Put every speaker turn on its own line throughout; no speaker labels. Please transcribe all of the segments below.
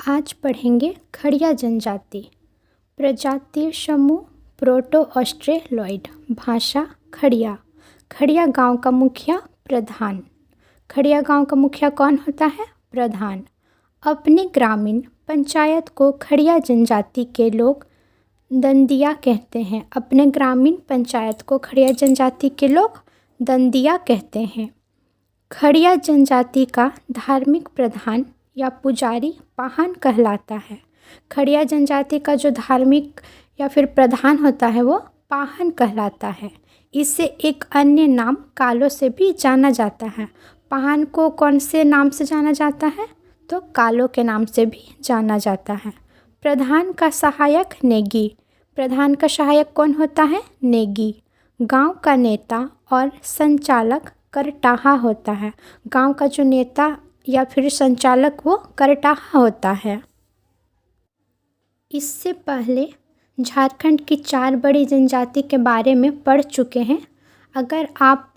आज पढ़ेंगे खड़िया जनजाति। प्रजातीय समूह प्रोटो ऑस्ट्रेलॉइड। भाषा खड़िया। खड़िया गांव का मुखिया प्रधान। खड़िया गांव का मुखिया कौन होता है? प्रधान। अपनी ग्रामीण पंचायत को खड़िया जनजाति के लोग दंदिया कहते हैं। अपने ग्रामीण पंचायत को खड़िया जनजाति के लोग दंदिया कहते हैं। खड़िया जनजाति का धार्मिक प्रधान या पुजारी पाहन कहलाता है। खड़िया जनजाति का जो धार्मिक या फिर प्रधान होता है वो पाहन कहलाता है। इसे एक अन्य नाम कालो से भी जाना जाता है। पाहन को कौन से नाम से जाना जाता है? तो कालो के नाम से भी जाना जाता है। प्रधान का सहायक नेगी। प्रधान का सहायक कौन होता है? नेगी। गांव का नेता और संचालक करटाहा होता है। गांव का जो नेता या फिर संचालक वो करटाहा होता है। इससे पहले झारखंड की 4 बड़ी जनजाति के बारे में पढ़ चुके हैं। अगर आप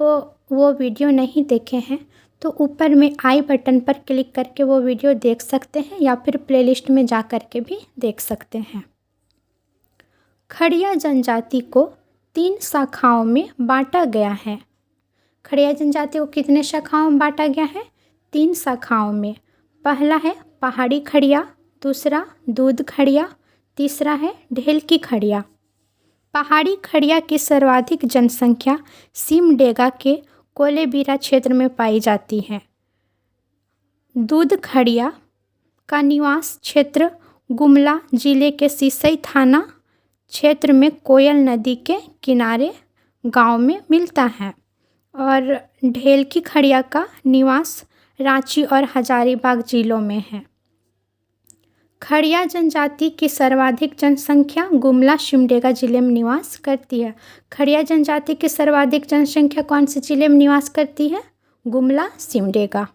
वो वीडियो नहीं देखे हैं तो ऊपर में आई बटन पर क्लिक करके वो वीडियो देख सकते हैं या फिर प्लेलिस्ट में जा कर के भी देख सकते हैं। खड़िया जनजाति को 3 शाखाओं में बांटा गया है। खड़िया जनजाति को कितने शाखाओं में बांटा गया है? 3 शाखाओं में। पहला है पहाड़ी खड़िया, दूसरा दूध खड़िया, तीसरा है ढेलकी खड़िया। पहाड़ी खड़िया की सर्वाधिक जनसंख्या सिमडेगा के कोलेबिरा क्षेत्र में पाई जाती है। दूध खड़िया का निवास क्षेत्र गुमला जिले के सिसई थाना क्षेत्र में कोयल नदी के किनारे गांव में मिलता है। और ढेलकी खड़िया का निवास रांची और हजारीबाग जिलों में है। खड़िया जनजाति की सर्वाधिक जनसंख्या गुमला सिमडेगा जिले में निवास करती है। खड़िया जनजाति की सर्वाधिक जनसंख्या कौन से जिले में निवास करती है? गुमला सिमडेगा।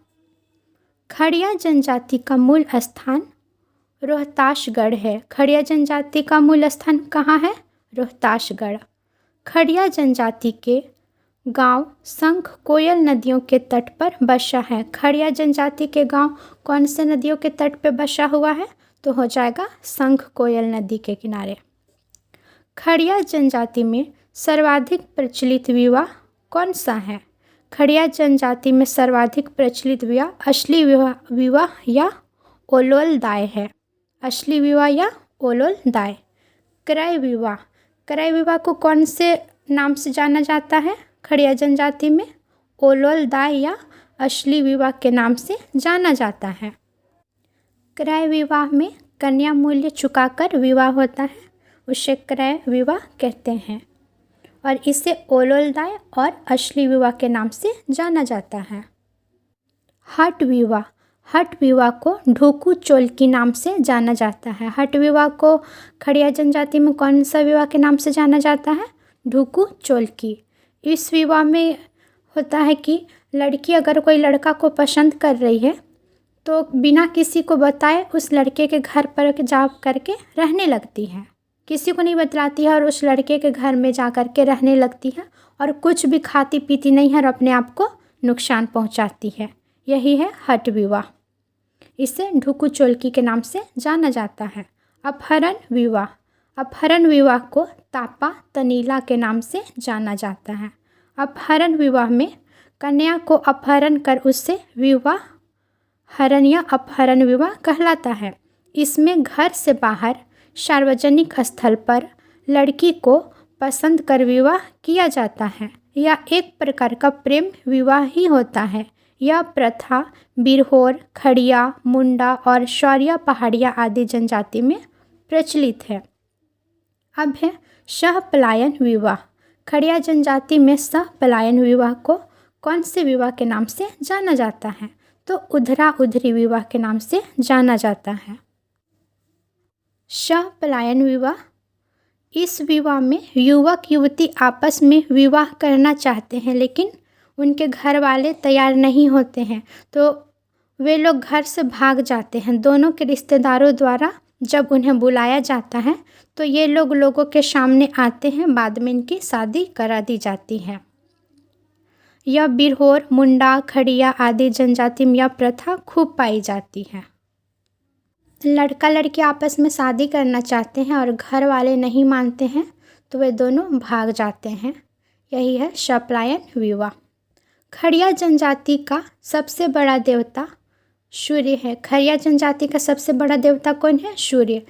खड़िया जनजाति का मूल स्थान रोहतासगढ़ है। खड़िया जनजाति का मूल स्थान कहाँ है? रोहतासगढ़। खड़िया जनजाति के गांव शंख कोयल नदियों के तट पर बसा है। खड़िया जनजाति के गांव कौन से नदियों के तट पर बसा हुआ है? तो हो जाएगा शंख कोयल नदी के किनारे। खड़िया जनजाति में सर्वाधिक प्रचलित विवाह कौन सा है? खड़िया जनजाति में सर्वाधिक प्रचलित विवाह असली विवाह या ओलोल दाय है। असली विवाह या ओलोल दाय। क्रय विवाह। क्रय विवाह को कौन से नाम से जाना जाता है? खड़िया जनजाति में ओलोल दाय या असली विवाह के नाम से जाना जाता है। क्रय विवाह में कन्या मूल्य चुकाकर विवाह होता है, उसे क्रय विवाह कहते हैं और इसे ओलोल दाय और असली विवाह के नाम से जाना जाता है। हट विवाह। हट विवाह को ढुकू चोलकी नाम से जाना जाता है। हट विवाह को खड़िया जनजाति में कौन सा विवाह के नाम से जाना जाता है? ढुकू चोलकी। इस विवाह में होता है कि लड़की अगर कोई लड़का को पसंद कर रही है तो बिना किसी को बताए उस लड़के के घर पर जा करके रहने लगती है। किसी को नहीं बतलाती है और उस लड़के के घर में जा करके रहने लगती है और कुछ भी खाती पीती नहीं है और अपने आप को नुकसान पहुंचाती है। यही है हट विवाह। इसे ढुकू चोलकी के नाम से जाना जाता है। अपहरण विवाह। अपहरण विवाह को तापा तनीला के नाम से जाना जाता है। अपहरण विवाह में कन्या को अपहरण कर उससे विवाह हरण या अपहरण विवाह कहलाता है। इसमें घर से बाहर सार्वजनिक स्थल पर लड़की को पसंद कर विवाह किया जाता है। यह एक प्रकार का प्रेम विवाह ही होता है। यह प्रथा बिरहोर, खड़िया, मुंडा और शौरिया पहाड़िया आदि जनजाति में प्रचलित है। अब है सहपलायन विवाह। खड़िया जनजाति में सहपलायन विवाह को कौन से विवाह के नाम से जाना जाता है? तो उधरा उधरी विवाह के नाम से जाना जाता है। सहपलायन विवाह। इस विवाह में युवक युवती आपस में विवाह करना चाहते हैं लेकिन उनके घर वाले तैयार नहीं होते हैं तो वे लोग घर से भाग जाते हैं। दोनों के रिश्तेदारों द्वारा जब उन्हें बुलाया जाता है तो ये लोगों के सामने आते हैं। बाद में इनकी शादी करा दी जाती है। यह बिरहोर, मुंडा, खड़िया आदि जनजाति में यह प्रथा खूब पाई जाती है। लड़का लड़की आपस में शादी करना चाहते हैं और घर वाले नहीं मानते हैं तो वे दोनों भाग जाते हैं। यही है शपलायन विवाह। खड़िया जनजाति का सबसे बड़ा देवता सूर्य है। खड़िया जनजाति का सबसे बड़ा देवता कौन है? सूर्य।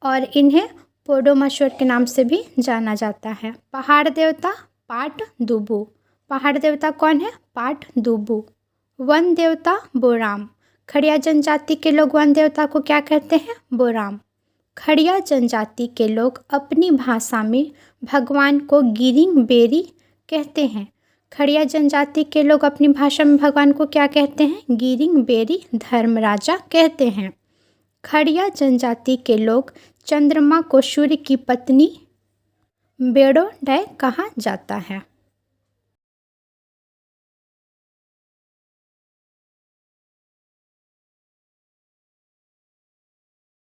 और इन्हें पोडोमाश्वर के नाम से भी जाना जाता है। पहाड़ देवता पाट दुबू। पहाड़ देवता कौन है? पाट दुबू। वन देवता बोराम। खड़िया जनजाति के लोग वन देवता को क्या कहते हैं? बोराम। खड़िया जनजाति के लोग अपनी भाषा में भगवान को गिरिंग बेरी कहते हैं। खड़िया जनजाति के लोग अपनी भाषा में भगवान को क्या कहते हैं? गिरिंग बेरी धर्मराजा कहते हैं। खड़िया जनजाति के लोग चंद्रमा को सूर्य की पत्नी बेड़ो डय कहा जाता है।